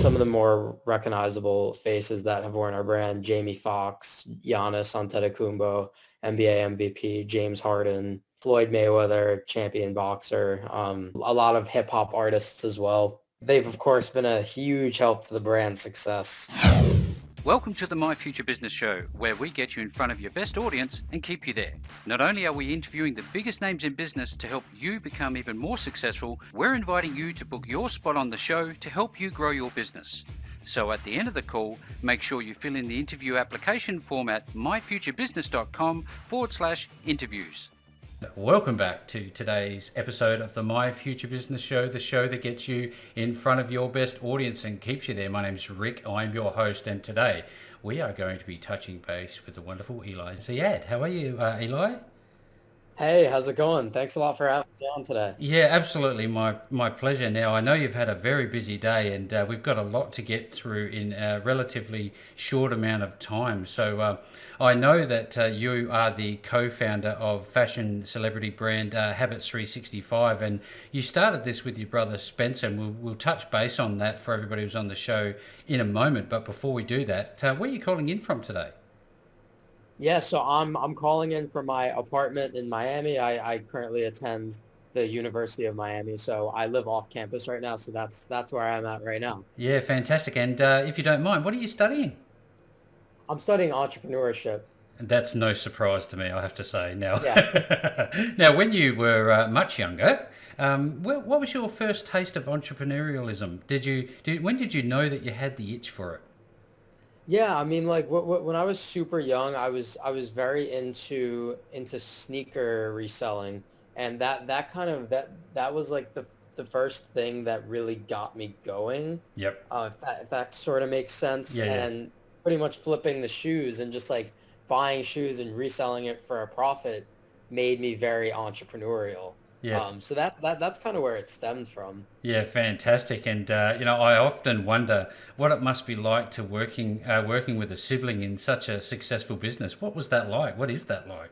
some of the more recognizable faces that have worn our brand: Jamie Foxx, Giannis Antetokounmpo, NBA MVP, James Harden, Floyd Mayweather, champion boxer, a lot of hip hop artists as well. They've, of course, been a huge help to the brand's success. Welcome to the My Future Business Show, where we get you in front of your best audience and keep you there. Not only are we interviewing the biggest names in business to help you become even more successful, we're inviting you to book your spot on the show to help you grow your business. So at the end of the call, make sure you fill in the interview application form at myfuturebusiness.com/interviews. Welcome back to today's episode of the My Future Business Show, the show that gets you in front of your best audience and keeps you there. My name's Rick, I'm your host, and today we are going to be touching base with the wonderful Eli Zied. How are you, Eli? Hey, how's it going? Thanks a lot for having me on today. Yeah, absolutely. My pleasure. Now, I know you've had a very busy day and we've got a lot to get through in a relatively short amount of time. So I know that you are the co-founder of fashion celebrity brand Habits 365, and you started this with your brother Spencer, and we'll touch base on that for everybody who's on the show in a moment. But before we do that, where are you calling in from today? Yeah, so I'm calling in from my apartment in Miami. I currently attend the University of Miami, so I live off campus right now. So that's where I'm at right now. Yeah, fantastic. And if you don't mind, what are you studying? I'm studying entrepreneurship. And that's no surprise to me, I have to say. Now, Yeah. now, when you were much younger, what was your first taste of entrepreneurialism? When did you know that you had the itch for it? Yeah, I mean, like when I was super young, I was very into sneaker reselling, and that was like the first thing that really got me going. Yep. If that sort of makes sense, Yeah, yeah. and pretty much flipping the shoes and just like buying shoes and reselling it for a profit made me very entrepreneurial. Yeah. So that's kind of where it stemmed from. Yeah, fantastic. And I often wonder what it must be like to working with a sibling in such a successful business. What was that like? What is that like?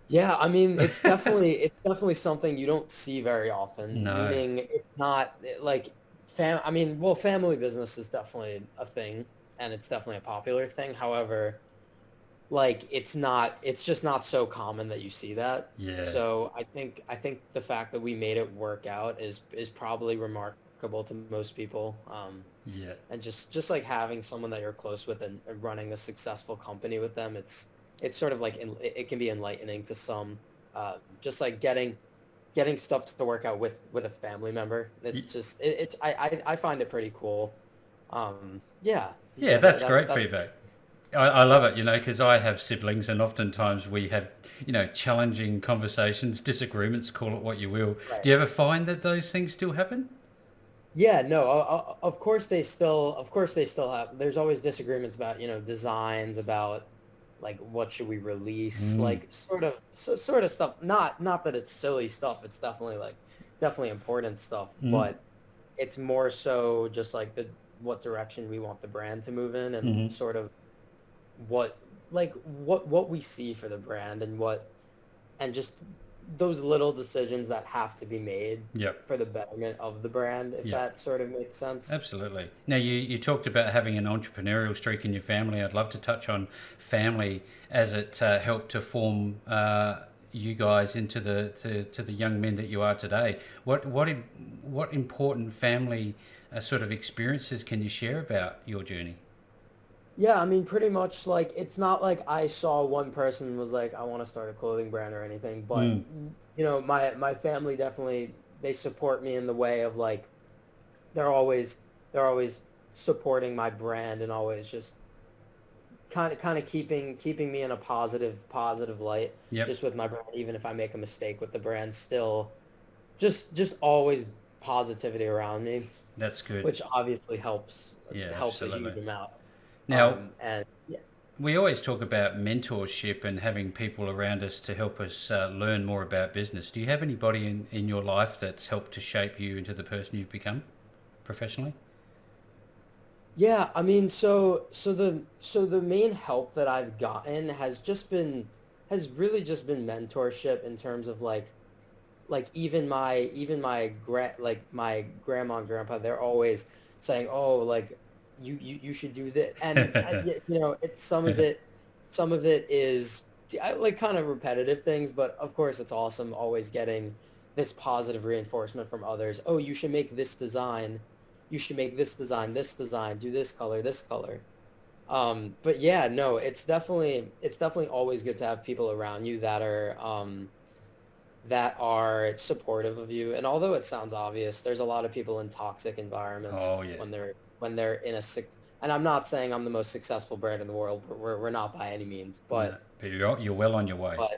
Yeah, I mean, it's definitely something you don't see very often, No. meaning it's not like I mean, well, family business is definitely a thing and it's definitely a popular thing. However, like it's just not so common that you see that. Yeah. So I think the fact that we made it work out is probably remarkable to most people. Yeah. And just like having someone that you're close with and running a successful company with them, it's sort of like it can be enlightening to some. Just like getting stuff to work out with a family member. It's just it's I find it pretty cool. Yeah, Yeah, yeah, that's that's great that's feedback. I love it, because I have siblings and oftentimes we have, challenging conversations, disagreements, call it what you will. right. Do you ever find that those things still happen? Yeah, no, of course they still have, there's always disagreements about, designs, about like what should we release, Mm, like sort of stuff. Not that it's silly stuff, it's definitely important stuff, mm, but it's more so just like the what direction we want the brand to move in and mm-hmm. sort of what what we see for the brand and just those little decisions that have to be made Yep. for the betterment of the brand, if Yep. that sort of makes sense. Absolutely. Now, you talked about having an entrepreneurial streak in your family. I'd love to touch on family as it helped to form you guys into to the young men that you are today. What important family sort of experiences can you share about your journey? Yeah, I mean, pretty much like it's not like I saw one person and was like, I want to start a clothing brand or anything, but Mm, my family definitely, they support me in the way of like they're always they're always supporting my brand and always just kind of keeping me in a positive light yep. just with my brand, even if I make a mistake with the brand, still just always positivity around me, That's good. which obviously Yeah, helps a absolutely. huge amount. Now, And yeah. we always talk about mentorship and having people around us to help us learn more about business. Do you have anybody in your life that's helped to shape you into the person you've become professionally? Yeah, I mean, so the main help that I've gotten has really just been mentorship in terms of like even my grandma and grandpa, they're always saying, oh, like you should do that. And it's some of it is like kind of repetitive things, but of course it's awesome always getting this positive reinforcement from others. Oh, you should make this design. You should make this design, do this color, this color. But yeah, no, it's definitely always good to have people around you that are supportive of you. And although it sounds obvious, there's a lot of people in toxic environments Oh yeah. when they're in and I'm not saying I'm the most successful brand in the world. We're not by any means, No, but you're well on your way. but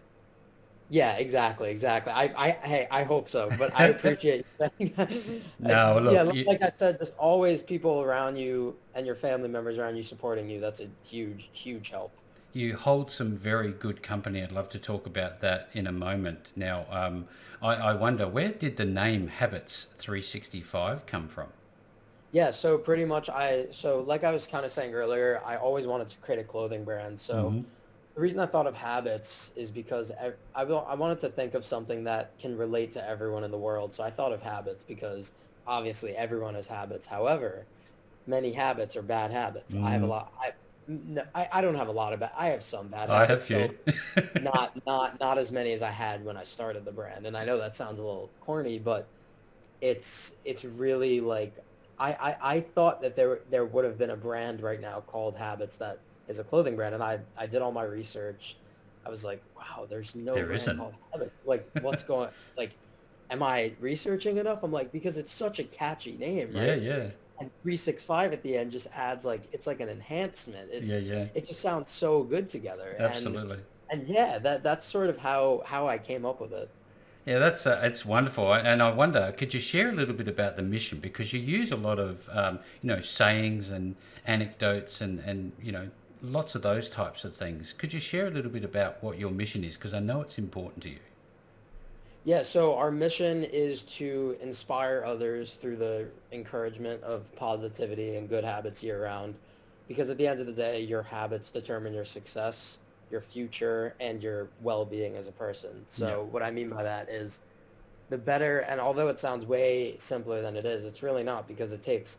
yeah, exactly, exactly. Hey, I hope so, but I appreciate you saying that. No, Yeah, look, like I said, just always people around you and your family members around you supporting you. That's a huge, huge help. you hold some very good company. I'd love to talk about that in a moment. Now, I wonder, where did the name Habits 365 come from? Yeah, so pretty much so like I was kind of saying earlier, I always wanted to create a clothing brand. So Hmm. the reason I thought of habits is because I wanted to think of something that can relate to everyone in the world. So I thought of habits because obviously everyone has habits. However, many habits are bad habits. I have a Hmm. lot. No, I don't have a lot of bad. I have some bad I have habits few. still, not as many as I had when I started the brand. And I know that sounds a little corny, but it's really like I thought that there would have been a brand right now called Habits that is a clothing brand, and I did all my research. I was like, wow, there's no There brand isn't. called Habits. Like, what's going like? Am I researching enough? I'm like, because it's such a catchy name, Yeah, right? yeah, And 365 at the end just adds like it's like an enhancement. yeah, yeah. It just sounds so good together, Absolutely. and yeah, that's sort of how I came up with it. Yeah, that's it's wonderful, and I wonder, could you share a little bit about the mission because you use a lot of sayings and anecdotes and lots of those types of things. Could you share a little bit about what your mission is because I know it's important to you. Yeah, so our mission is to inspire others through the encouragement of positivity and good habits year round. Because at the end of the day, your habits determine your success, your future, and your well-being as a person. Yeah. So what I mean by that is the better, and although it sounds way simpler than it is, it's really not because it takes,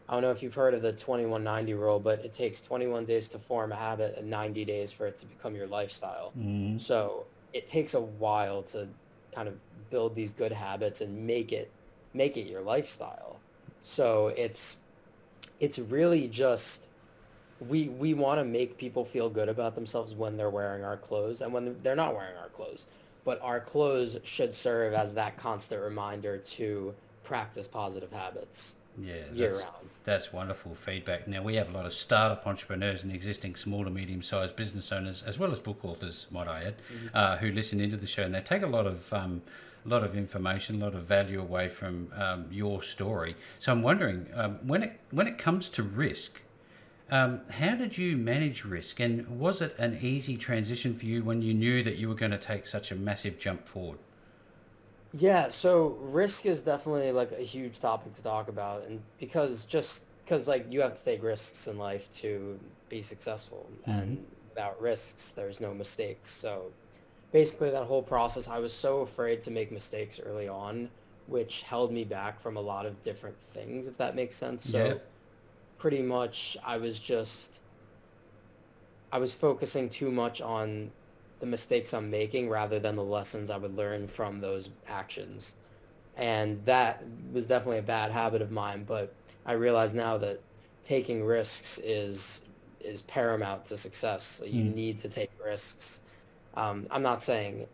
I don't know if you've heard of the 2190 rule, but it takes 21 days to form a habit and 90 days for it to become your lifestyle. Mm. So it takes a while to kind of build these good habits and make it your lifestyle. So it's really just we want to make people feel good about themselves when they're wearing our clothes and when they're not wearing our clothes. But our clothes should serve as that constant reminder to practice positive habits Yeah, year round. that's wonderful feedback. Now we have a lot of startup entrepreneurs and existing small to medium sized business owners, as well as book authors, might I add, Mhm. who listen into the show, and they take a lot of information, a lot of value away from your story. So I'm wondering, when it comes to risk, how did you manage risk, and was it an easy transition for you when you knew that you were going to take such a massive jump forward? Yeah, so risk is definitely like a huge topic to talk about, and because like you have to take risks in life to be successful, Hmm. and without risks, there's no mistakes. So basically that whole process, I was so afraid to make mistakes early on, which held me back from a lot of different things, if that makes sense. Yeah. So pretty much I was focusing too much on the mistakes I'm making rather than the lessons I would learn from those actions. And that was definitely a bad habit of mine, but I realize now that taking risks is paramount to success. You Mm. need to take risks. I'm not saying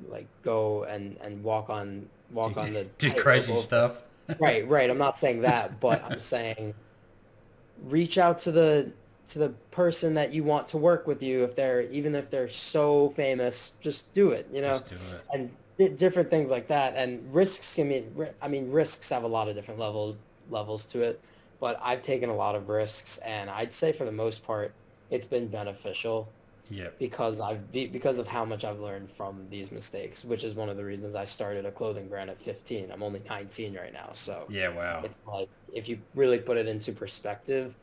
like go and Do, walk on the do tightrope crazy over. stuff. Right, right. I'm not saying that, but I'm saying reach out to the person that you want to work with you if they're even if they're so famous, just do it, Just do it. and different things like that. And risks can be, I mean, risks have a lot of different levels to it, but I've taken a lot of risks, and I'd say for the most part it's been beneficial Yep. because of how much I've learned from these mistakes, which is one of the reasons I started a clothing brand at 15. I'm only 19 right now, so Yeah. Wow. it's like if you really put it into perspective,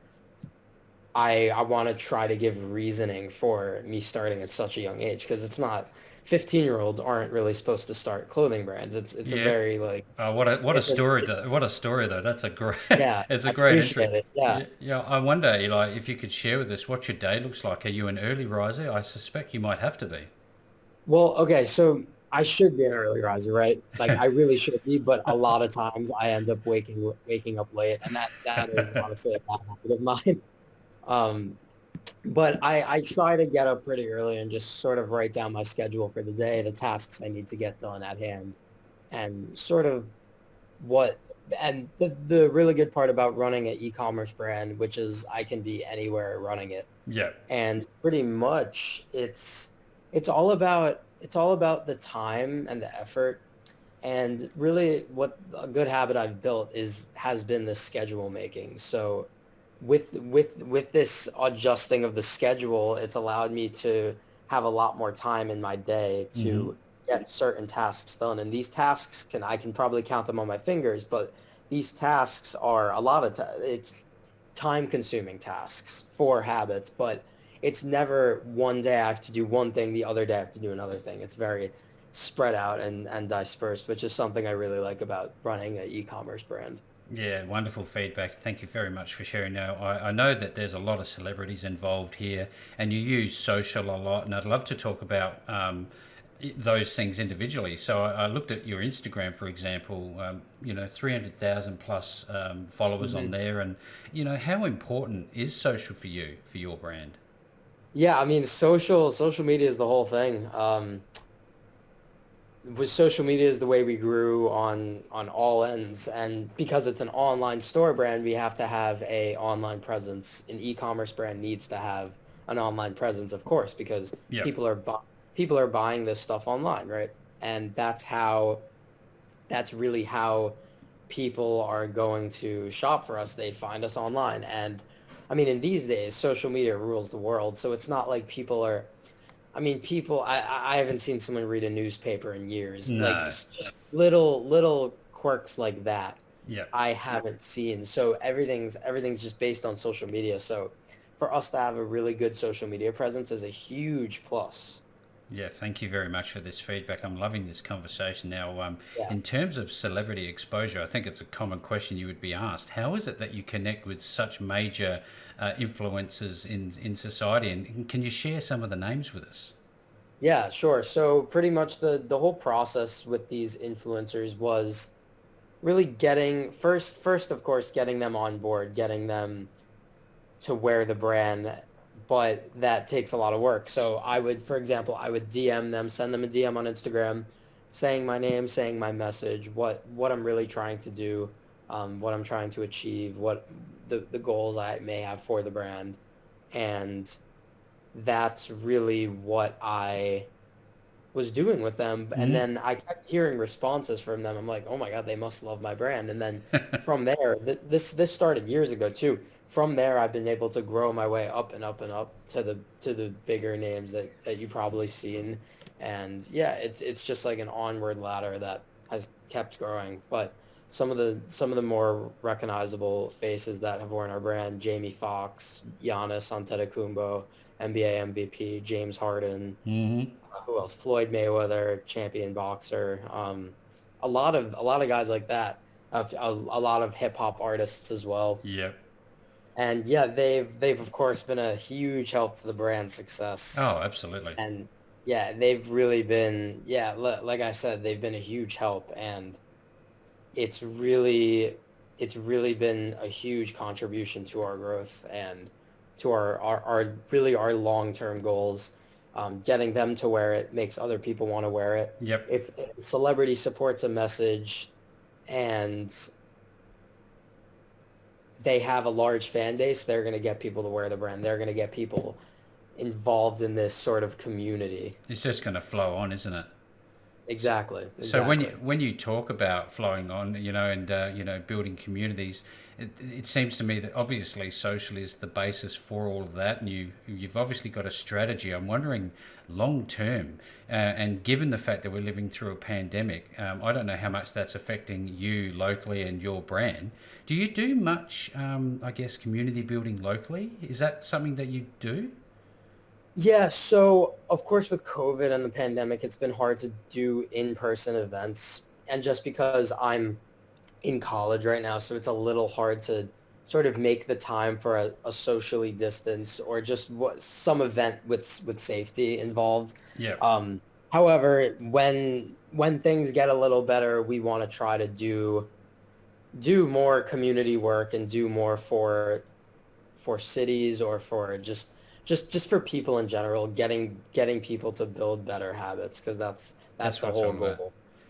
I want to try to give reasoning for me starting at such a young age, because it's not 15-year-olds aren't really supposed to start clothing brands. It's a Yeah. very like What a it's a story though. What a story though. That's a great yeah, it's a I great entry. appreciate it. Yeah. Yeah, yeah. I wonder, Eli, if you could share with us what your day looks like. Are you an early riser? I suspect you might have to be. Well, okay, so I should be an early riser, right? Like I really should be, but a lot of times I end up waking up late, and that is honestly a bad habit of mine. Um, but I try to get up pretty early and just sort of write down my schedule for the day, the tasks I need to get done at hand, and sort of what and the really good part about running an e-commerce brand, which is I can be anywhere running it. Yeah. And pretty much it's all about the time and the effort. And really what a good habit I've built has been the schedule making. So with this adjusting of the schedule, it's allowed me to have a lot more time in my day Hmm. to get certain tasks done. And these tasks I can probably count them on my fingers, but these tasks are a lot of it's time consuming tasks for habits, but it's never one day I have to do one thing, the other day I have to do another thing. It's very spread out and dispersed, which is something I really like about running an e-commerce brand. Yeah, wonderful feedback. Thank you very much for sharing. Now, I know that there's a lot of celebrities involved here, and you use social a lot, and I'd love to talk about those things individually. So I looked at your Instagram, for example, 300,000 plus followers on Mhm. there, and, how important is social for you, for your brand? Yeah, I mean, social media is the whole thing. With social media is the way we grew on all ends, and because it's an online store brand, we have to have a online presence. An e-commerce brand needs to have an online presence, of course, because Yep. people are buying this stuff online, right? And that's really how people are going to shop for us. They find us online. And I mean, in these days, social media rules the world. So it's not like I mean, I haven't seen someone read a newspaper in years. Like No. little quirks like that, Yep. I haven't seen. So everything's just based on social media. So for us to have a really good social media presence is a huge plus. Yeah, thank you very much for this feedback. I'm loving this conversation now. Yeah. In terms of celebrity exposure, I think it's a common question you would be asked. How is it that you connect with such major influencers in society? And can you share some of the names with us? Yeah, sure. So pretty much the whole process with these influencers was really getting first of course getting them on board, getting them to wear the brand, but that takes a lot of work. So for example, I would DM them, send them a DM on Instagram, saying my name, saying my message, what I'm really trying to do, what I'm trying to achieve, what the goals I may have for the brand. And that's really what I was doing with them. And Hmm. then I kept hearing responses from them. I'm like, oh my God, they must love my brand. And then from there, this started years ago too. From there, I've been able to grow my way up and up and up to the bigger names that you probably seen. And yeah, it's just like an onward ladder that has kept growing. But some of the more recognizable faces that have worn our brand: Jamie Foxx, Giannis Antetokounmpo, NBA MVP, James Harden, Hmm. who else? Floyd Mayweather, champion boxer. A lot of guys like that. A lot of hip hop artists as well. Yep. And yeah, they've of course been a huge help to the brand's success. Oh, absolutely. And yeah, they've really been like I said, they've been a huge help, and it's really it's really been a huge contribution to our growth and to our really our long-term goals. Getting them to wear it makes other people want to wear it. Yep. If a celebrity supports a message and they have a large fan base, they're going to get people to wear the brand. They're going to get people involved in this sort of community. It's just going to flow on, isn't it? Exactly. So Exactly. when you talk about flowing on, and building communities, it seems to me that obviously social is the basis for all of that, and you've obviously got a strategy. I'm wondering long term, and given the fact that we're living through a pandemic, I don't know how much that's affecting you locally and your brand. Do you do much, I guess, community building locally? Is that something that you do? Yeah, so of course with COVID and the pandemic, it's been hard to do in-person events. And just because I'm in college right now, so it's a little hard to sort of make the time for a socially distance or just some event with safety involved. Yeah. Um, However, when things get a little better, we want to try to do more community work and do more for cities or for just for people in general, getting people to build better habits because that's That's what the I'm whole talking about.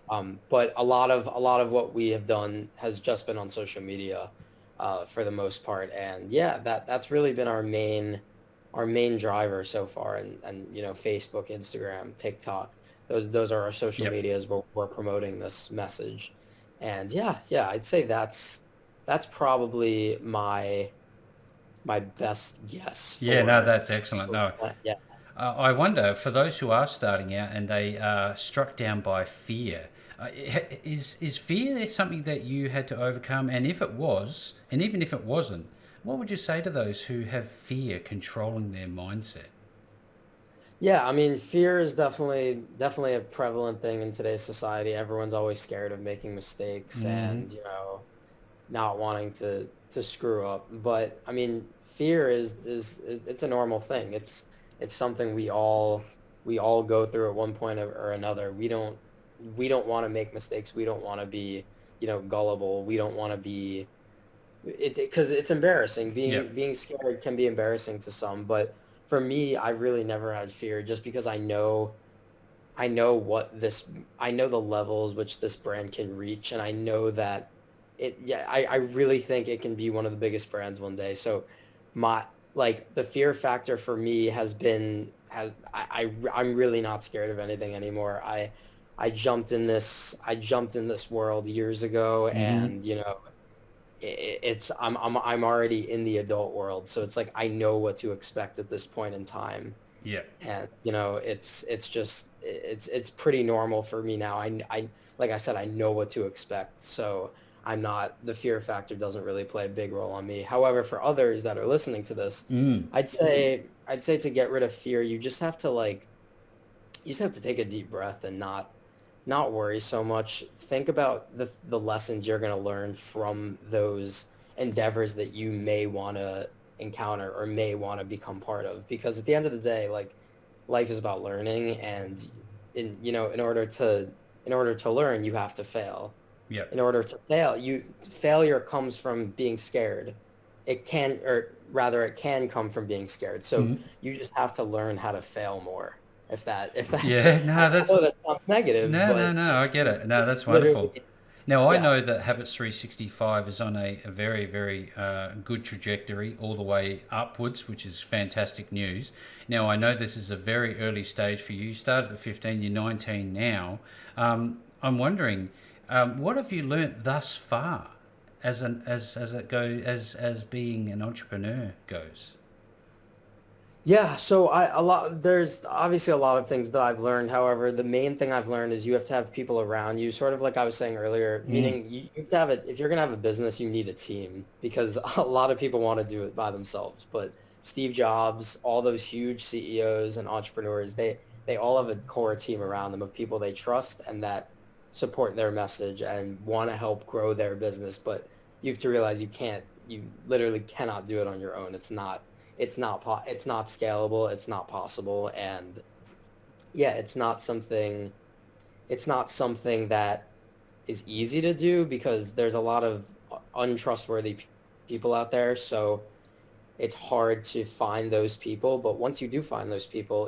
goal. But a lot of what we have done has just been on social media for the most part, and yeah, that's really been our main driver so far, and Facebook, Instagram, TikTok. Those are our social Yep. medias where we're promoting this message, and yeah, I'd say that's probably my best guess Yeah, no, for that's excellent. No, yeah. I wonder, for those who are starting out and they are struck down by fear, is fear something that you had to overcome? And if it was, and even if it wasn't, what would you say to those who have fear controlling their mindset? Yeah, I mean, fear is definitely a prevalent thing in today's society. Everyone's always scared of making mistakes Hmm. and, not wanting to screw up. But I mean, fear is it's a normal thing. It's something we all go through at one point or another. We don't want to make mistakes. We don't want to be, gullible. We don't want to be it because it's embarrassing. Yep. Being scared can be embarrassing to some, but for me, I really never had fear just because I know what this I know the levels which this brand can reach, and I know that I really think it can be one of the biggest brands one day. So my like the fear factor for me has been has I'm really not scared of anything anymore. I jumped in this world years ago, Hmm. and I'm already in the adult world, so it's like I know what to expect at this point in time, Yep. and it's pretty normal for me now. I like I said, I know what to expect, so the fear factor doesn't really play a big role on me. However, for others that are listening to this, Mm. I'd say to get rid of fear, you just have to take a deep breath and not worry so much. Think about the lessons you're going to learn from those endeavors that you may want to encounter or may want to become part of. Because at the end of the day, like life is about learning, and in order to learn, you have to fail. Yep. In order to fail, failure comes from being scared. It can come from being scared. So Mm. you just have to learn how to fail more. If that's Yeah. I No, know that's that sounds negative, no, no, but no. I get it. No, that's wonderful. literally, Now, I yeah. know that Habits 365 is on a very, very good trajectory all the way upwards, which is fantastic news. Now, I know this is a very early stage for you. You started at 15, you're 19 now. I'm wondering, what have you learnt thus far as it go as being an entrepreneur goes? Yeah, so there's obviously a lot of things that I've learned. However, the main thing I've learned is you have to have people around you, sort of like I was saying earlier, Mm. meaning you have to have it. If you're going to have a business, you need a team because a lot of people want to do it by themselves. But Steve Jobs, all those huge CEOs and entrepreneurs, they all have a core team around them of people they trust and that support their message and want to help grow their business. But you have to realize you literally cannot do it on your own. It's not scalable, it's not possible, and yeah, it's not something that is easy to do because there's a lot of untrustworthy people out there, so it's hard to find those people, but once you do find those people,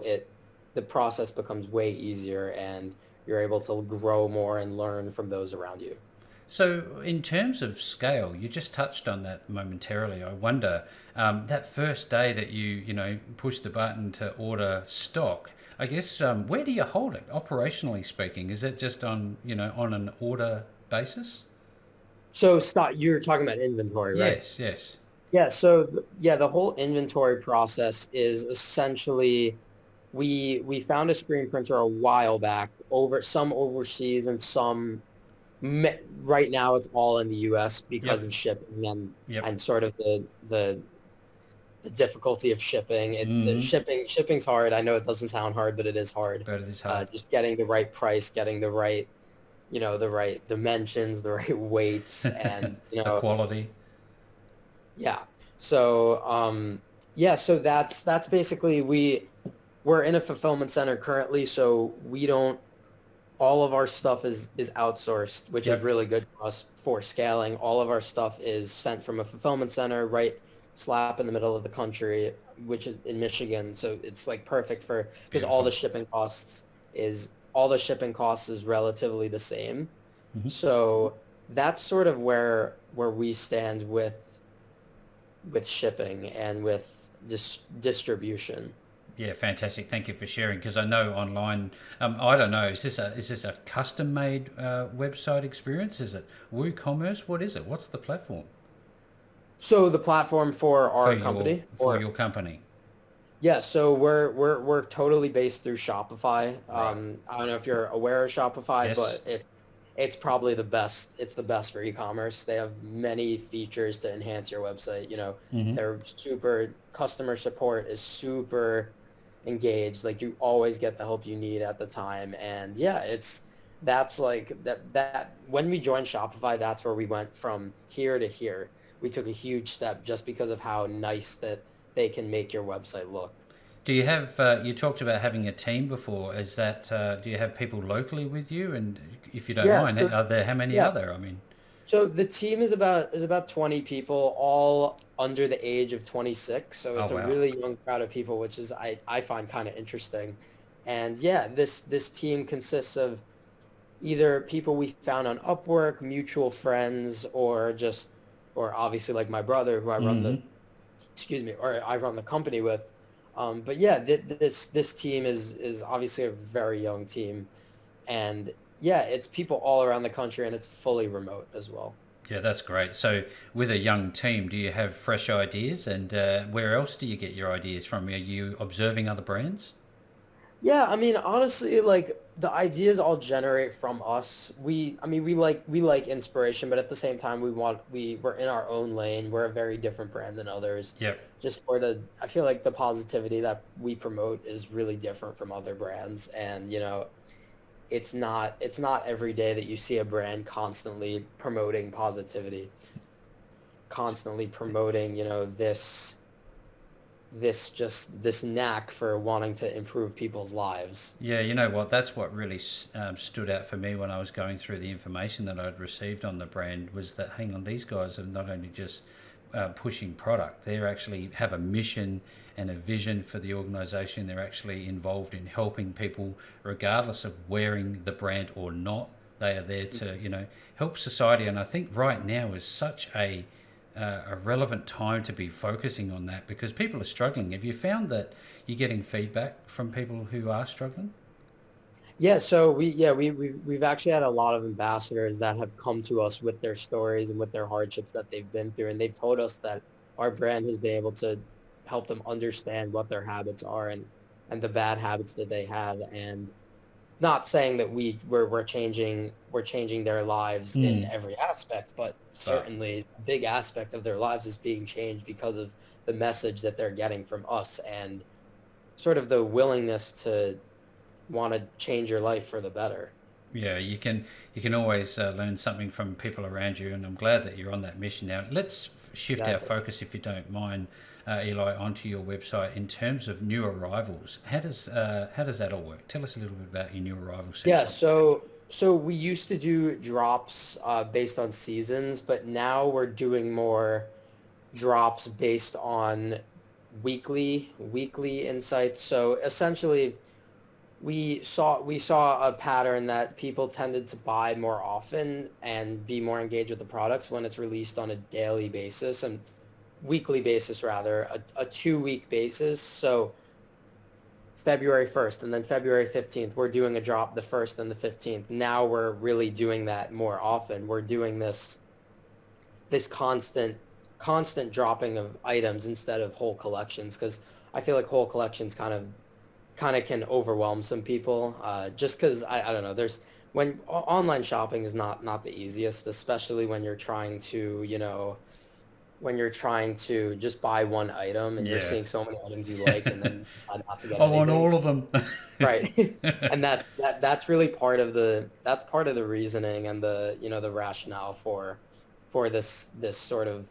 the process becomes way easier and you're able to grow more and learn from those around you. So, in terms of scale, you just touched on that momentarily. I wonder that first day that you push the button to order stock. I guess where do you hold it, operationally speaking? Is it just on on an order basis? So Scott, you're talking about inventory, right? Yes, yes. Yeah, so yeah, the whole inventory process is essentially we found a screen printer a while back, over some overseas and some right now it's all in the US because Yep, of shipping yep. and sort of the difficulty of shipping. Mm-hmm. Shipping's hard. I know it doesn't sound hard, but it is hard. But it is hard. Just getting the right price, getting the right, the right dimensions, the right weights, and The quality. yeah. So yeah, so that's basically we're in a fulfillment center currently, so we don't all of our stuff is outsourced, which is Yep. really good for us for scaling. All of our stuff is sent from a fulfillment center right slap in the middle of the country, which is in Michigan. So it's like perfect for because Beautiful. all the shipping costs is relatively the same. Mm-hmm. So that's sort of where we stand with shipping and with distribution. Yeah, fantastic. Thank you for sharing. Because I know online, I don't know, is this a custom made website experience? Is it WooCommerce? What is it? What's the platform So the platform for for our your company, for or your company? yeah, so we're totally based through Shopify. Right. I don't know if you're aware of Shopify, Yes. but it's probably the best. It's the best for e-commerce. They have many features to enhance your website. Mm-hmm. Their super customer support is super engaged. Like you always get the help you need at the time. And yeah, that's like that when we joined Shopify, that's where we went from here to here. We took a huge step just because of how nice that they can make your website look. Do you have, you talked about having a team before. Is that, do you have people locally with you? And if you don't Yeah, mind, so are there how many yeah. other? I mean, So the team is about 20 people, all under the age of 26. So oh it's a wow. really young crowd of people, which is I find kind of interesting. And yeah, this team consists of either people we found on Upwork, mutual friends, or obviously like my brother who Mm-hmm. or I run the company with. But yeah, this team is obviously a very young team, and yeah, it's people all around the country, and it's fully remote as well. Yeah, that's great. So, with a young team, do you have fresh ideas? And where else do you get your ideas from? Are you observing other brands? Yeah, I mean, honestly, like the ideas all generate from us. I mean, we like inspiration, but at the same time, we're in our own lane. We're a very different brand than others. Yep. Just I feel like the positivity that we promote is really different from other brands, and it's not every day that you see a brand constantly promoting positivity, constantly promoting, this knack for wanting to improve people's lives. Yeah, you know what? That's what really stood out for me when I was going through the information that I'd received on the brand was that, hang on, these guys are not only just pushing product, they actually have a mission and a vision for the organization. They're actually involved in helping people, regardless of wearing the brand or not. They are there to, help society. And I think right now is such a relevant time to be focusing on that because people are struggling. Have you found that you're getting feedback from people who are struggling? Yeah, so we've actually had a lot of ambassadors that have come to us with their stories and with their hardships that they've been through, and they've told us that our brand has been able to help them understand what their habits are and the bad habits that they have, and not saying that we're changing their lives in Mm. every aspect, but But certainly a big aspect of their lives is being changed because of the message that they're getting from us and sort of the willingness to want to change your life for the better. yeah, you can always learn something from people around you, and I'm glad that you're on that mission now. Let's shift our Exactly. focus, if you don't mind, Eli, onto your website in terms of new arrivals. How does that all work? Tell us a little bit about your new arrival Yeah, section. so we used to do drops based on seasons, but now we're doing more drops based on weekly insights. So essentially, we saw a pattern that people tended to buy more often and be more engaged with the products when it's released on a daily basis and weekly basis rather, a 2-week basis. So February 1st and then February 15th, we're doing a drop the 1st and the 15th. Now we're really doing that more often. We're doing this constant dropping of items instead of whole collections, because I feel like whole collections kind of can overwhelm some people, just because I don't know, there's when online shopping is not the easiest, especially when you're trying to, when you're trying to just buy one item and you're Yeah. seeing so many items you like and then you decide not to get I want anything. all So, of them. right. And that's really part of the reasoning and the rationale for this sort of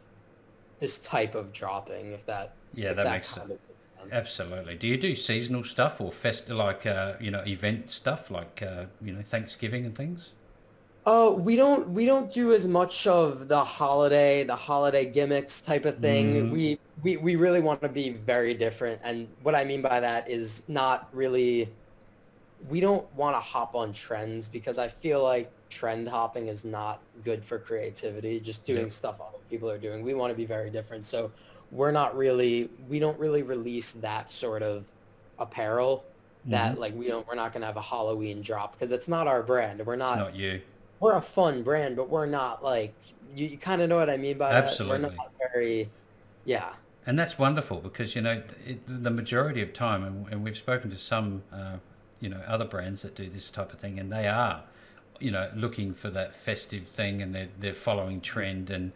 this type of dropping, Yeah, if that that makes kind of makes sense. absolutely. Do you do seasonal stuff or like event stuff like Thanksgiving and things? We don't do as much of the holiday gimmicks type of thing. Mm, We really want to be very different. And what I mean by that is not really, we don't want to hop on trends, because I feel like trend hopping is not good for creativity, just doing yep. stuff other people are doing. We want to be very different. So we don't really release that sort of apparel, Hmm. that like we're not going to have a Halloween drop, because it's not our brand. It's not you. We're a fun brand, but we're not like, you kind of know what I mean by that. We're not Absolutely. very, yeah, And that's wonderful because the majority of time, and we've spoken to some other brands that do this type of thing, and they are looking for that festive thing, and they're following trend, and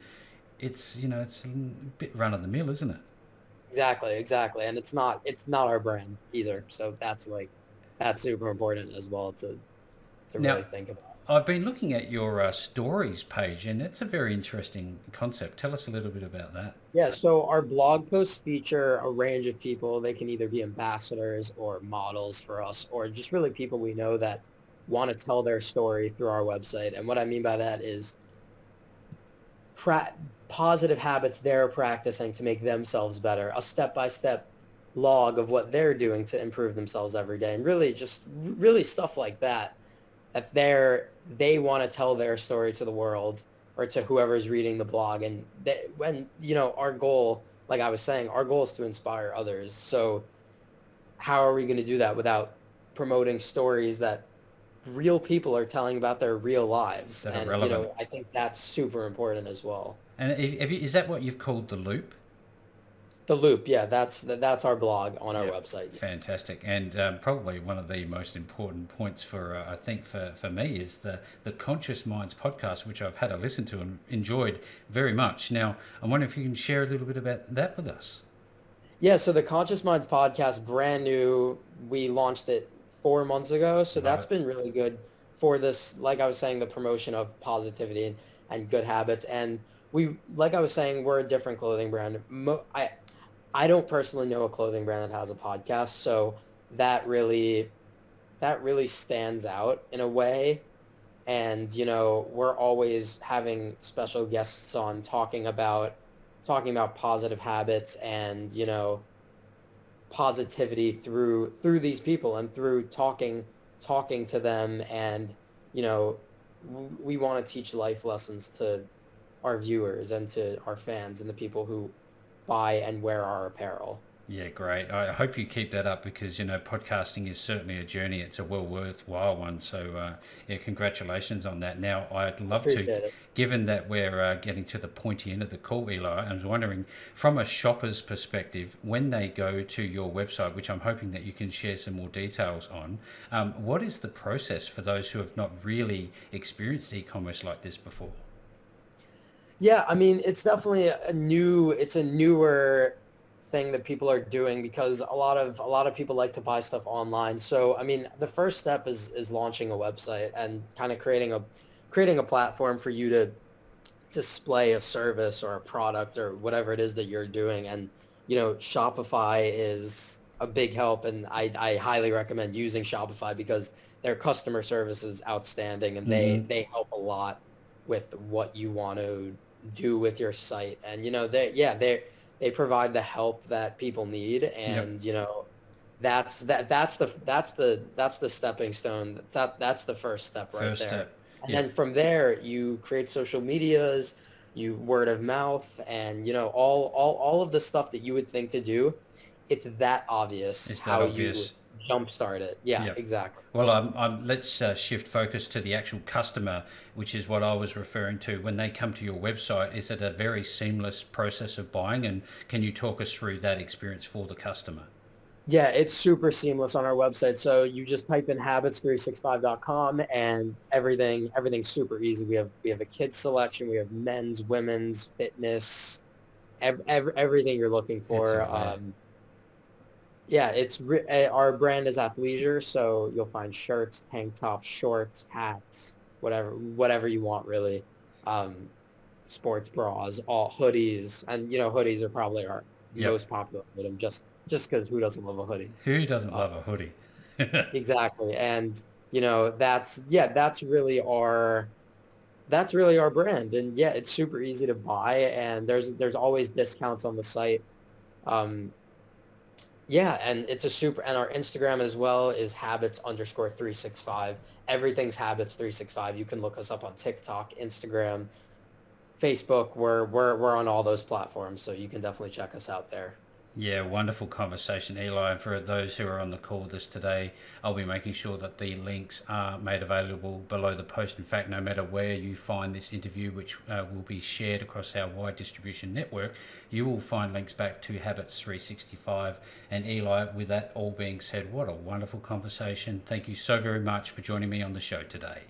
it's a bit run of the mill, isn't it? exactly. And it's not our brand either. So that's super important as well to Now, really think about. I've been looking at your stories page, and it's a very interesting concept. Tell us a little bit about that. Yeah, so our blog posts feature a range of people. They can either be ambassadors or models for us, or just really people we know that want to tell their story through our website. And what I mean by that is pra- positive habits they're practicing to make themselves better, a step-by-step log of what they're doing to improve themselves every day, and really just really stuff like that, that they want to tell their story to the world, or to whoever's reading the blog. And when our goal, like I was saying, our goal is to inspire others. So how are we going to do that without promoting stories that real people are telling about their real lives? That are And relevant. I think that's super important as well. And is that what you've called the loop? The Loop, yeah, that's our blog on our Yeah, website. fantastic. And probably one of the most important points I think for me is the Conscious Minds podcast, which I've had a listen to and enjoyed very much. Now, I wonder if you can share a little bit about that with us. Yeah, so the Conscious Minds podcast, brand new. We launched it 4 months ago, so Love that's it. been really good for this. Like I was saying, the promotion of positivity and good habits. And like I was saying, we're a different clothing brand. I don't personally know a clothing brand that has a podcast, so that really that really stands out in a way. And we're always having special guests on, talking about positive habits and positivity through these people, and through talking to them. And you know we want to teach life lessons to our viewers and to our fans and the people who buy and wear our apparel. Yeah, great. I hope you keep that up because podcasting is certainly a journey. It's a well worthwhile one. So yeah, congratulations on that. Now I'd love to, Appreciate it. given that we're getting to the pointy end of the call, Eli. I was wondering, from a shopper's perspective, when they go to your website, which I'm hoping that you can share some more details on, what is the process for those who have not really experienced e-commerce like this before? Yeah, I mean, it's a newer thing that people are doing, because a lot of people like to buy stuff online. So, I mean, the first step is launching a website and kind of creating a platform for you to display a service or a product or whatever it is that you're doing. And, Shopify is a big help, and I highly recommend using Shopify, because their customer service is outstanding, and they Hmm. they help a lot with what you want to do with your site. And they provide the help that people need. Yep. And that's the stepping stone. That's the first step right First there. step. And Yep. then from there, you create social medias, you word of mouth, and all of the stuff that you would think to do. It's that obvious Is that how you obvious? jumpstart it. Yeah, Yeah. exactly. Well, let's shift focus to the actual customer, which is what I was referring to. When they come to your website, is it a very seamless process of buying? And can you talk us through that experience for the customer? Yeah, it's super seamless on our website. So you just type in habits365.com and everything's super easy. We have a kids selection, we have men's, women's, fitness, everything you're looking It's for. all there. Yeah, our brand is athleisure, so you'll find shirts, tank tops, shorts, hats, whatever you want really. Um, Sports bras, all hoodies, and hoodies are probably our Yep. most popular item just because who doesn't love a hoodie? Who doesn't Uh, love a hoodie? exactly. And that's really our brand. And yeah, it's super easy to buy and there's always discounts on the site. Um, yeah, and and our Instagram as well is habits_365. Everything's habits365. You can look us up on TikTok, Instagram, Facebook. We're on all those platforms, so you can definitely check us out there. Yeah, wonderful conversation, Eli. And for those who are on the call with us today, I'll be making sure that the links are made available below the post. In fact, no matter where you find this interview, which will be shared across our wide distribution network, you will find links back to Habits 365. And Eli, with that all being said, what a wonderful conversation. Thank you so very much for joining me on the show today.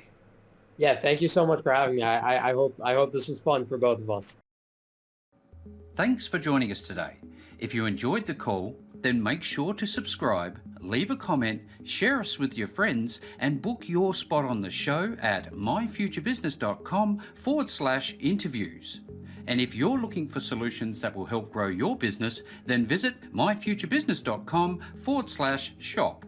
Yeah, thank you so much for having me. I hope this was fun for both of us. Thanks for joining us today. If you enjoyed the call, then make sure to subscribe, leave a comment, share us with your friends, and book your spot on the show at myfuturebusiness.com/interviews. And if you're looking for solutions that will help grow your business, then visit myfuturebusiness.com/shop.